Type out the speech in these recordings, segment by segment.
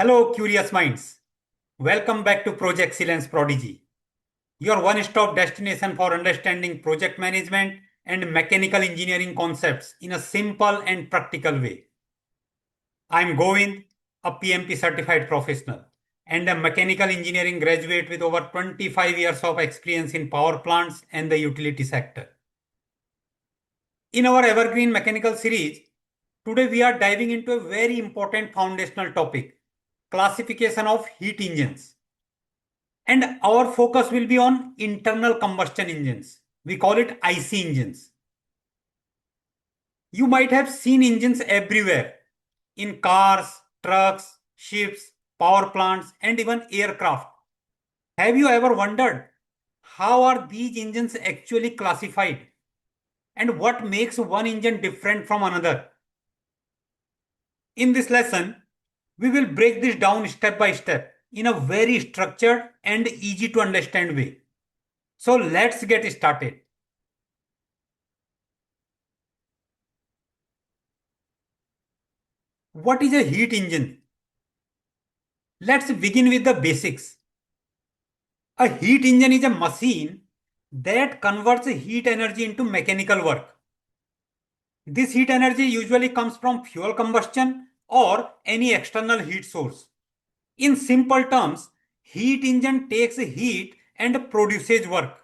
Hello, curious minds. Welcome back to ProjexCellence ProDigy, your one-stop destination for understanding project management and mechanical engineering concepts in a simple and practical way. I'm Govind, a PMP certified professional and a mechanical engineering graduate with over 25 years of experience in power plants and the utility sector. In our Evergreen Mechanical series, today we are diving into a very important foundational topic, classification of heat engines. And our focus will be on internal combustion engines. We call it IC engines. You might have seen engines everywhere in cars, trucks, ships, power plants, and even aircraft. Have you ever wondered how are these engines actually classified and what makes one engine different from another? In this lesson, we will break this down step by step in a very structured and easy to understand way. So let's get started. What is a heat engine? Let's begin with the basics. A heat engine is a machine that converts heat energy into mechanical work. This heat energy usually comes from fuel combustion or any external heat source. In simple terms, heat engine takes heat and produces work.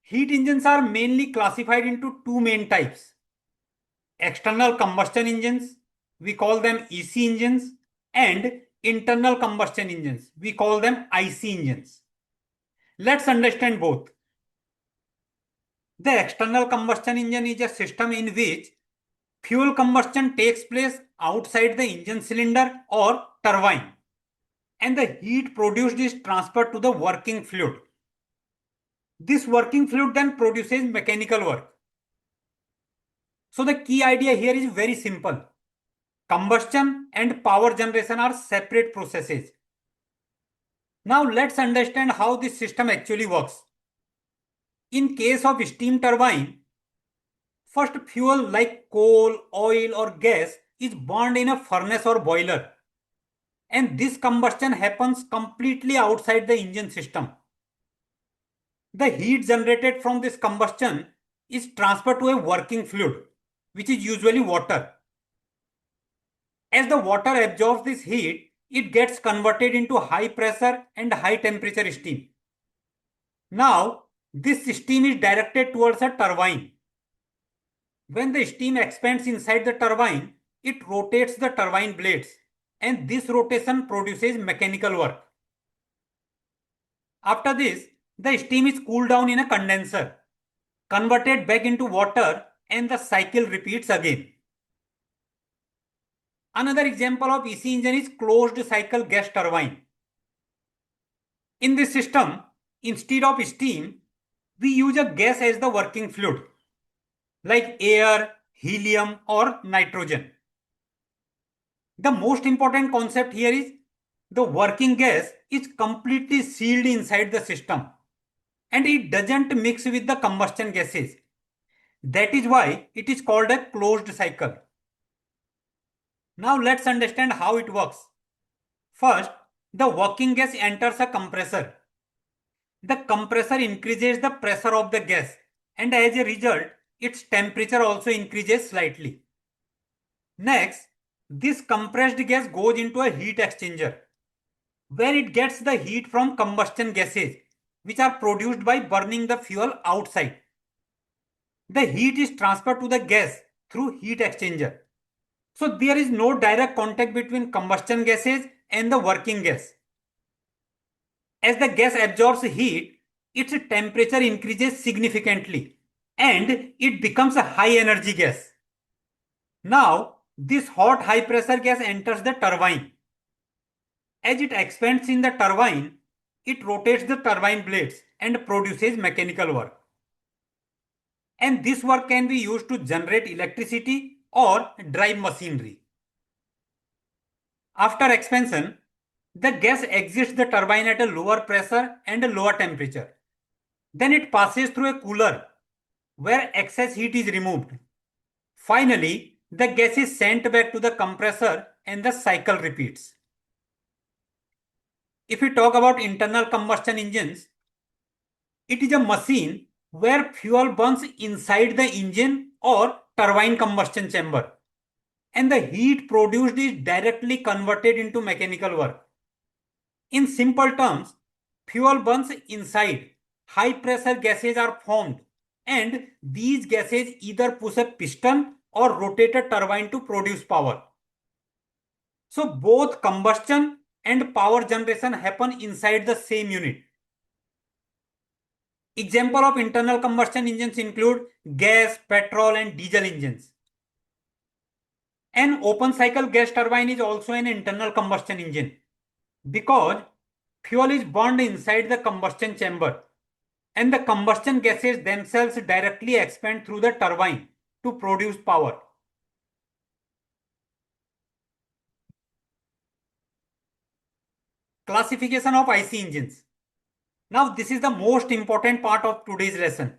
Heat engines are mainly classified into two main types. External combustion engines, we call them EC engines, and internal combustion engines, we call them IC engines. Let's understand both. The external combustion engine is a system in which fuel combustion takes place outside the engine cylinder or turbine, and the heat produced is transferred to the working fluid. This working fluid then produces mechanical work. So the key idea here is very simple. Combustion and power generation are separate processes. Now let's understand how this system actually works. In case of steam turbine, first fuel like coal, oil or gas is burned in a furnace or boiler. And this combustion happens completely outside the engine system. The heat generated from this combustion is transferred to a working fluid, which is usually water. As the water absorbs this heat, it gets converted into high pressure and high temperature steam. Now, this steam is directed towards a turbine. When the steam expands inside the turbine, it rotates the turbine blades, and this rotation produces mechanical work. After this, the steam is cooled down in a condenser, converted back into water, and the cycle repeats again. Another example of EC engine is closed cycle gas turbine. In this system, instead of steam, we use a gas as the working fluid, like air, helium, or nitrogen. The most important concept here is the working gas is completely sealed inside the system and it doesn't mix with the combustion gases. That is why it is called a closed cycle. Now let's understand how it works. First, the working gas enters a compressor. The compressor increases the pressure of the gas and as a result, its temperature also increases slightly. Next, this compressed gas goes into a heat exchanger where it gets the heat from combustion gases which are produced by burning the fuel outside. The heat is transferred to the gas through heat exchanger. So there is no direct contact between combustion gases and the working gas. As the gas absorbs heat, its temperature increases significantly and it becomes a high energy gas. Now, this hot high pressure gas enters the turbine. As it expands in the turbine, it rotates the turbine blades and produces mechanical work. And this work can be used to generate electricity or drive machinery. After expansion, the gas exits the turbine at a lower pressure and a lower temperature. Then it passes through a cooler where excess heat is removed. Finally, the gas is sent back to the compressor and the cycle repeats. If we talk about internal combustion engines, it is a machine where fuel burns inside the engine or turbine combustion chamber, and the heat produced is directly converted into mechanical work. In simple terms, fuel burns inside, high pressure gases are formed, and these gases either push a piston or rotate a turbine to produce power. So both combustion and power generation happen inside the same unit. Example of internal combustion engines include gas, petrol, and diesel engines. An open cycle gas turbine is also an internal combustion engine because fuel is burned inside the combustion chamber and the combustion gases themselves directly expand through the turbine to produce power. Classification of IC engines. Now this is the most important part of today's lesson.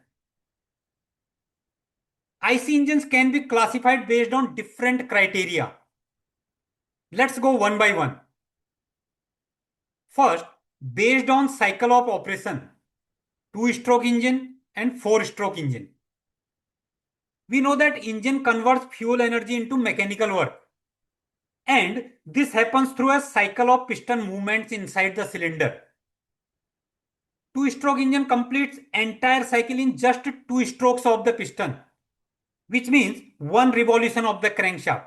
IC engines can be classified based on different criteria. Let's go one by one. First, based on cycle of operation, 2-stroke engine and 4-stroke engine. We know that engine converts fuel energy into mechanical work, and this happens through a cycle of piston movements inside the cylinder. 2-stroke engine completes entire cycle in just 2 strokes of the piston, which means 1 revolution of the crankshaft.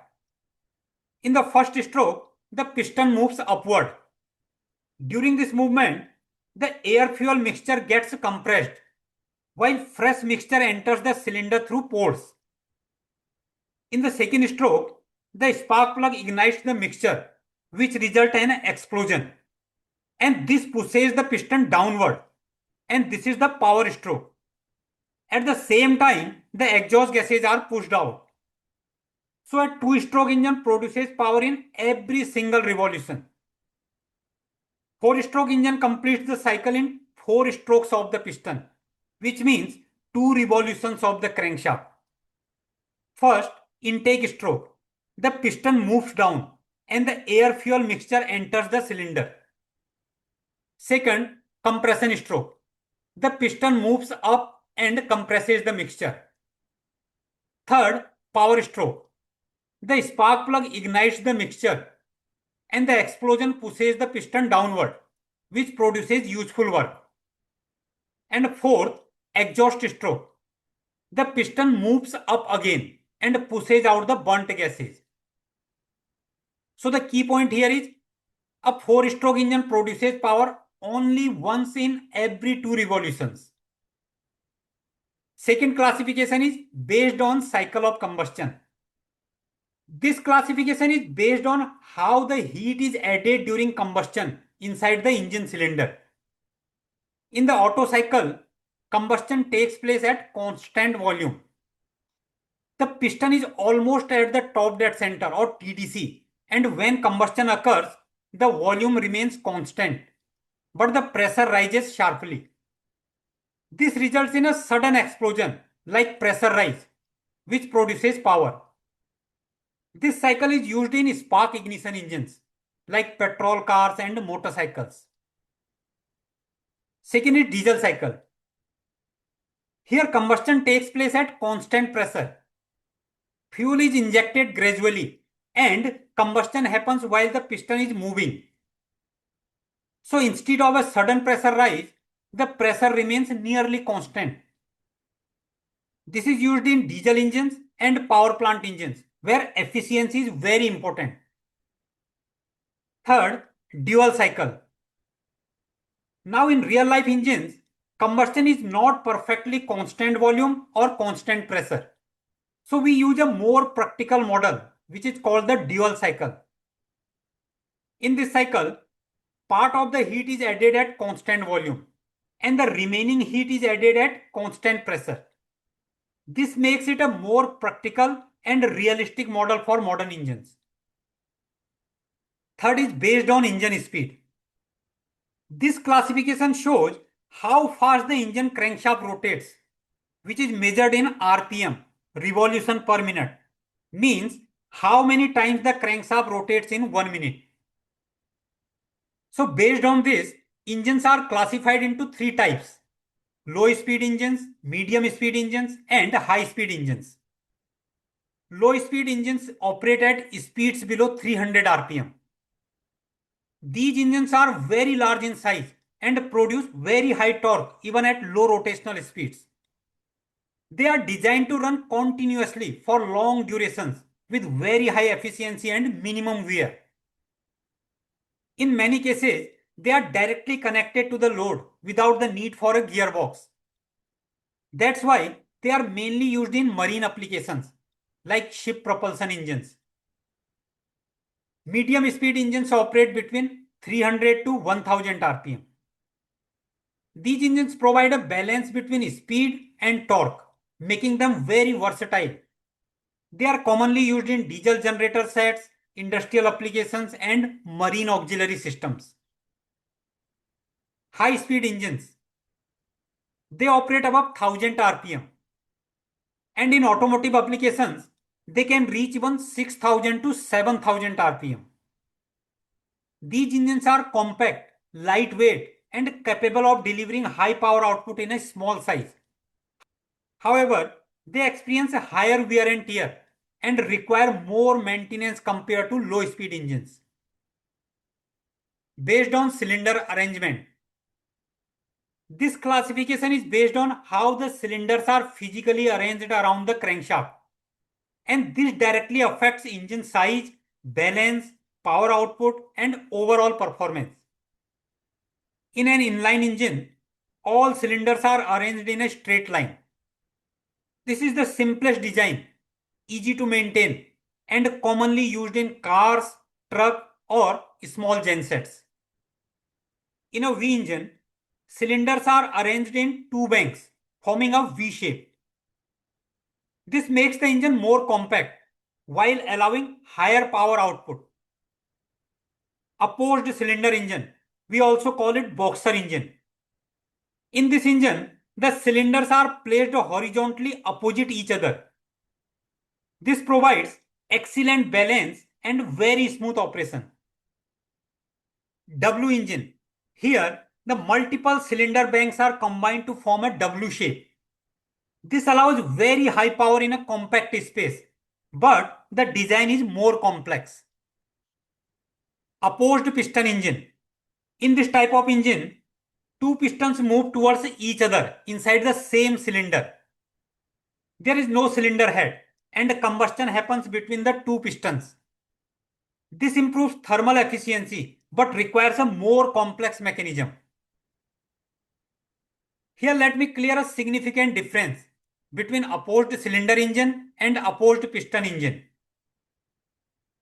In the first stroke, the piston moves upward. During this movement, the air-fuel mixture gets compressed, while fresh mixture enters the cylinder through pores. In the second stroke, the spark plug ignites the mixture, which results in an explosion. And this pushes the piston downward, and this is the power stroke. At the same time, the exhaust gases are pushed out. So a 2-stroke engine produces power in every single revolution. 4-stroke engine completes the cycle in 4 strokes of the piston, which means 2 revolutions of the crankshaft. First, intake stroke. The piston moves down and the air-fuel mixture enters the cylinder. Second, compression stroke. The piston moves up and compresses the mixture. Third, power stroke. The spark plug ignites the mixture and the explosion pushes the piston downward, which produces useful work. And fourth, exhaust stroke. The piston moves up again and pushes out the burnt gases. So the key point here is a 4-stroke engine produces power only once in every 2 revolutions. Second classification is based on cycle of combustion. This classification is based on how the heat is added during combustion inside the engine cylinder. In the Otto cycle, combustion takes place at constant volume. The piston is almost at the top dead center or TDC, and when combustion occurs, the volume remains constant, but the pressure rises sharply. This results in a sudden explosion like pressure rise, which produces power. This cycle is used in spark ignition engines like petrol cars and motorcycles. Second is diesel cycle. Here combustion takes place at constant pressure. Fuel is injected gradually and combustion happens while the piston is moving. So instead of a sudden pressure rise, the pressure remains nearly constant. This is used in diesel engines and power plant engines where efficiency is very important. Third, dual cycle. Now in real life engines, combustion is not perfectly constant volume or constant pressure. So we use a more practical model which is called the dual cycle. In this cycle, part of the heat is added at constant volume and the remaining heat is added at constant pressure. This makes it a more practical and realistic model for modern engines. Third is based on engine speed. This classification shows how fast the engine crankshaft rotates, which is measured in RPM, revolution per minute. Means how many times the crankshaft rotates in 1 minute. So based on this, engines are classified into three types: low speed engines, medium speed engines, and high speed engines. Low speed engines operate at speeds below 300 rpm. These engines are very large in size and produce very high torque even at low rotational speeds. They are designed to run continuously for long durations with very high efficiency and minimum wear. In many cases, they are directly connected to the load without the need for a gearbox. That's why they are mainly used in marine applications like ship propulsion engines. Medium speed engines operate between 300 to 1000 rpm. These engines provide a balance between speed and torque, making them very versatile. They are commonly used in diesel generator sets, industrial applications, and marine auxiliary systems. High speed engines. They operate above 1000 rpm. And in automotive applications, they can reach even 6000 to 7000 rpm. These engines are compact, lightweight, and capable of delivering high power output in a small size. However, they experience a higher wear and tear and require more maintenance compared to low speed engines. Based on cylinder arrangement. This classification is based on how the cylinders are physically arranged around the crankshaft, and this directly affects engine size, balance, power output, and overall performance. In an inline engine, all cylinders are arranged in a straight line. This is the simplest design, easy to maintain, and commonly used in cars, truck, or small gensets. In a V engine, cylinders are arranged in two banks, forming a V shape. This makes the engine more compact while allowing higher power output. Opposed cylinder engine, we also call it boxer engine. In this engine, the cylinders are placed horizontally opposite each other. This provides excellent balance and very smooth operation. W engine. Here, the multiple cylinder banks are combined to form a W shape. This allows very high power in a compact space, but the design is more complex. Opposed piston engine. In this type of engine, two pistons move towards each other inside the same cylinder. There is no cylinder head and combustion happens between the two pistons. This improves thermal efficiency but requires a more complex mechanism. Here let me clear a significant difference between opposed cylinder engine and opposed piston engine.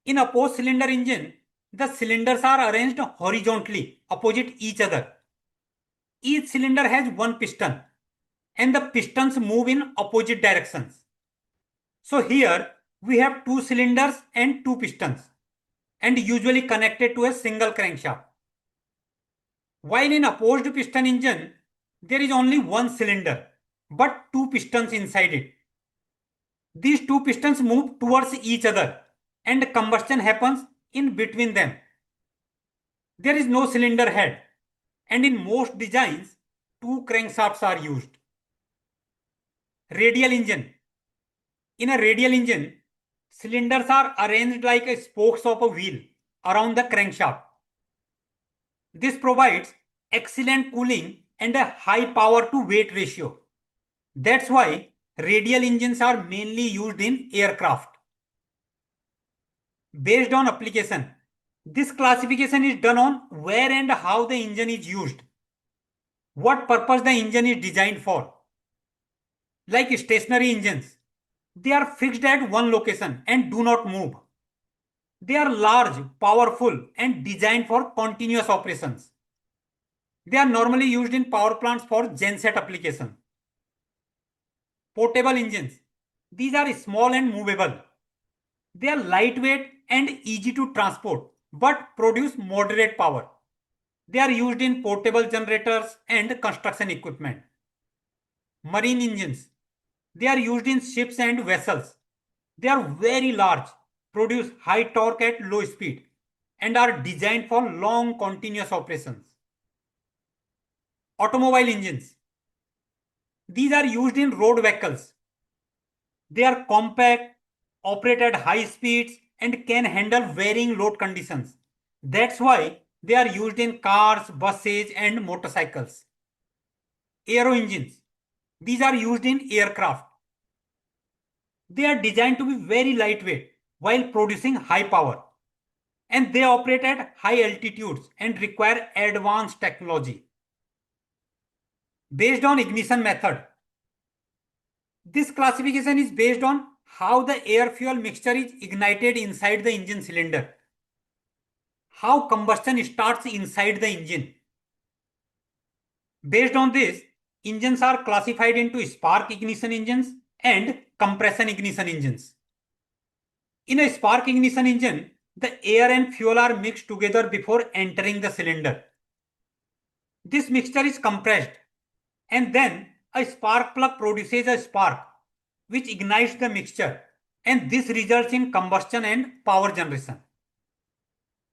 In opposed cylinder engine, the cylinders are arranged horizontally opposite each other. Each cylinder has one piston and the pistons move in opposite directions. So here we have two cylinders and two pistons and usually connected to a single crankshaft. While in opposed piston engine, there is only one cylinder but two pistons inside it. These two pistons move towards each other and combustion happens in between them. There is no cylinder head and in most designs, two crankshafts are used. Radial engine. In a radial engine, cylinders are arranged like a spokes of a wheel around the crankshaft. This provides excellent cooling and a high power to weight ratio. That's why radial engines are mainly used in aircraft. Based on application, this classification is done on where and how the engine is used, what purpose the engine is designed for. Like stationary engines, they are fixed at one location and do not move. They are large, powerful, and designed for continuous operations. They are normally used in power plants for genset application. Portable engines. These are small and movable. They are lightweight and easy to transport but produce moderate power. They are used in portable generators and construction equipment. Marine engines. They are used in ships and vessels. They are very large, produce high torque at low speed and are designed for long continuous operations. Automobile engines. These are used in road vehicles. They are compact, operate at high speeds, and can handle varying load conditions. That's why they are used in cars, buses, and motorcycles. Aero engines. These are used in aircraft. They are designed to be very lightweight while producing high power. And they operate at high altitudes and require advanced technology. Based on ignition method. This classification is based on how the air-fuel mixture is ignited inside the engine cylinder, how combustion starts inside the engine. Based on this, engines are classified into spark ignition engines and compression ignition engines. In a spark ignition engine, the air and fuel are mixed together before entering the cylinder. This mixture is compressed, and then a spark plug produces a spark which ignites the mixture, and this results in combustion and power generation.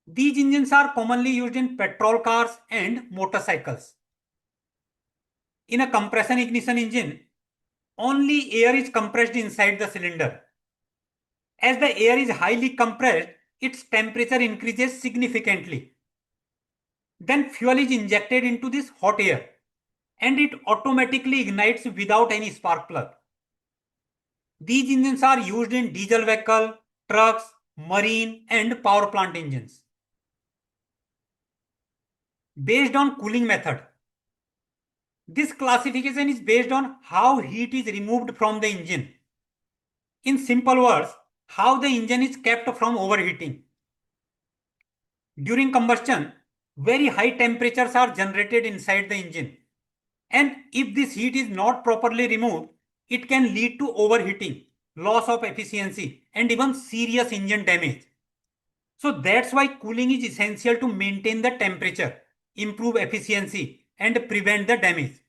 These engines are commonly used in petrol cars and motorcycles. In a compression ignition engine, only air is compressed inside the cylinder. As the air is highly compressed, its temperature increases significantly. Then fuel is injected into this hot air and it automatically ignites without any spark plug. These engines are used in diesel vehicle, trucks, marine and power plant engines. Based on cooling method. This classification is based on how heat is removed from the engine. In simple words, how the engine is kept from overheating. During combustion, very high temperatures are generated inside the engine. And if this heat is not properly removed, it can lead to overheating, loss of efficiency, and even serious engine damage. So that's why cooling is essential to maintain the temperature, improve efficiency, and prevent the damage.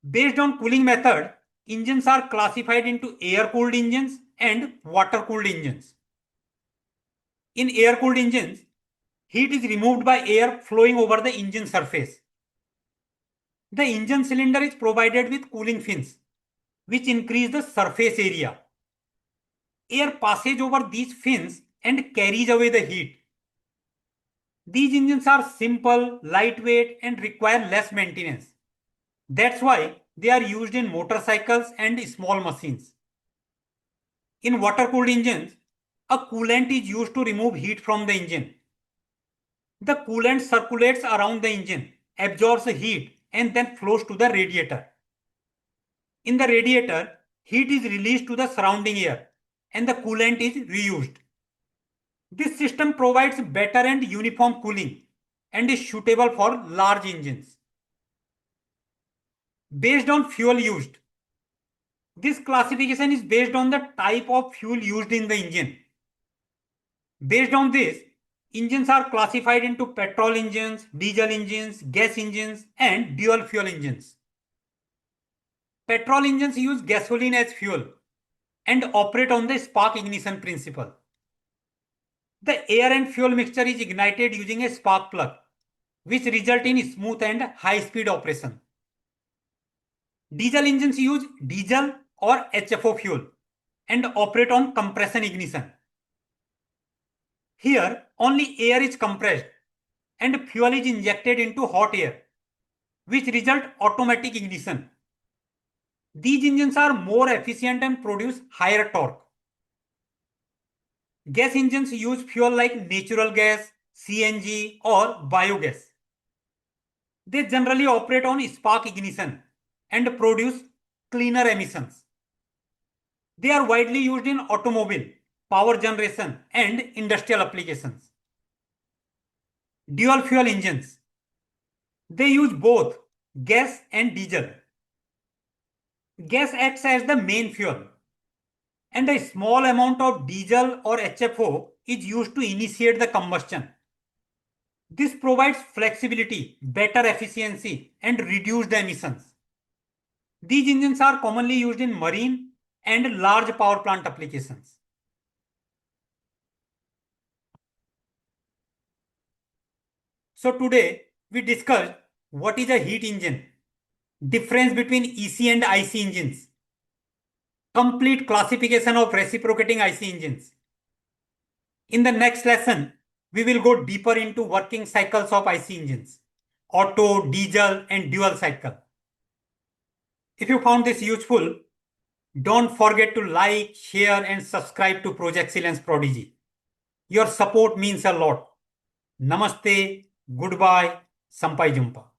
Based on cooling method, engines are classified into air-cooled engines and water-cooled engines. In air-cooled engines, heat is removed by air flowing over the engine surface. The engine cylinder is provided with cooling fins, which increase the surface area. Air passes over these fins and carries away the heat. These engines are simple, lightweight, and require less maintenance. That's why they are used in motorcycles and small machines. In water-cooled engines, a coolant is used to remove heat from the engine. The coolant circulates around the engine, absorbs the heat, and then flows to the radiator. In the radiator, heat is released to the surrounding air, and the coolant is reused. This system provides better and uniform cooling and is suitable for large engines. Based on fuel used. This classification is based on the type of fuel used in the engine. Based on this, engines are classified into petrol engines, diesel engines, gas engines, and dual fuel engines. Petrol engines use gasoline as fuel and operate on the spark ignition principle. The air and fuel mixture is ignited using a spark plug, which result in smooth and high-speed operation. Diesel engines use diesel or HFO fuel and operate on compression ignition. Here, only air is compressed and fuel is injected into hot air, which result automatic ignition. These engines are more efficient and produce higher torque. Gas engines use fuel like natural gas, CNG, or biogas. They generally operate on spark ignition and produce cleaner emissions. They are widely used in automobile, power generation, and industrial applications. Dual fuel engines. They use both gas and diesel. Gas acts as the main fuel, and a small amount of diesel or HFO is used to initiate the combustion. This provides flexibility, better efficiency, and reduce the emissions. These engines are commonly used in marine and large power plant applications. So today we discussed what is a heat engine, difference between EC and IC engines, complete classification of reciprocating IC engines. In the next lesson, we will go deeper into working cycles of IC engines, Otto, diesel and dual cycle. If you found this useful, don't forget to like, share and subscribe to ProjexCellence ProDigy. Your support means a lot. Namaste, goodbye, Sampai Jumpa.